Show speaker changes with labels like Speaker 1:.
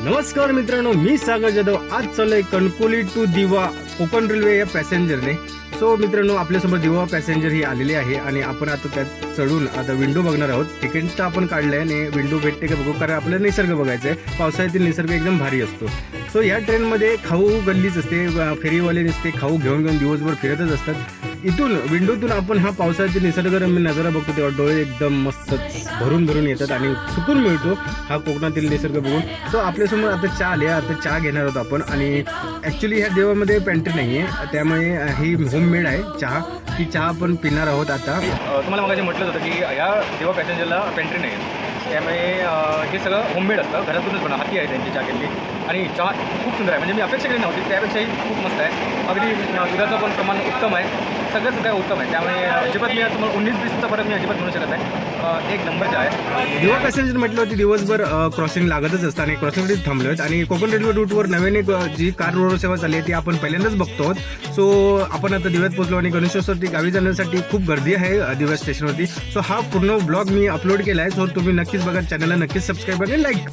Speaker 1: नमस्कार मित्रांनो, मी सागर जाधव. आज चाललोय कणकोली टू दिवा कोकण रेल्वे या पॅसेंजरने. सो मित्रांनो, आपल्यासमोर दिवा पॅसेंजर ही आलेली आहे आणि आपण आता त्यात चढून आता विंडो बघणार आहोत. तिकीट तर आपण काढलंय आणि विंडो भेटते का बघू, कारण आपल्याला निसर्ग बघायचा आहे. पावसाळ्यातील निसर्ग एकदम भारी असतो. सो या ट्रेनमध्ये खाऊ गल्लीच असते, फेरीवाले नसते, खाऊ घेऊन घेऊन दिवसभर फिरतच असतात. इथून विंडोतून आपण हा पावसाळ्याचे निसर्गरम्य नजारा बघतो तेव्हा डोळे एकदम मस्त भरून भरून येतात आणि सुकून मिळतो हा कोकणातील निसर्ग बघून. सो आपल्यासमोर आता चहा आली, आता चहा घेणार आहोत आपण. आणि ॲक्च्युली ह्या देवामध्ये पेंट्री नाही आहे, त्यामुळे ही होममेड आहे चहा. ती चहा आपण पिणार आहोत आता. तुम्हाला मगाशी म्हटलं होतं की या देवा पॅसेंजरला पेंट्री नाही आहे, त्यामुळे हे सगळं होममेड असतं, घरातूनच बनवा. हाती आहे त्यांची चहा केली आणि चहा खूप सुंदर आहे. म्हणजे मी अपेक्षा केली नव्हती, त्यापेक्षाही खूप मस्त आहे. अगदी दुधाचं पण प्रमाण उत्तम आहे, सगळंच काय उत्तम आहे. त्यामुळे अजिबात मी आता 19-20चा फरक मी अजिबात म्हणू शकत नाही. एक नंबरचे आहे. दिवा पॅसेंजर म्हटलं होती दिवसभर क्रॉसिंग लागतच असतं आणि क्रॉसिंगवरच थांबलो आहेत. आणि कोकण रेल्वे रूटवर नव्याने जी कार रोड सेवा चालली आहे ती आपण पहिल्यांदाच बघतो आहोत. सो आपण आता दिव्यात पोहोचलो आणि गणेशोत्सवसाठी गावी जाण्यासाठी खूप गर्दी आहे दिव्या स्टेशनवरती. सो हा पूर्ण ब्लॉग मी अपलोड केला आहे. सो तुम्ही नक्कीच बघा, चॅनलला नक्कीच सबस्क्राईब आणि लाईक.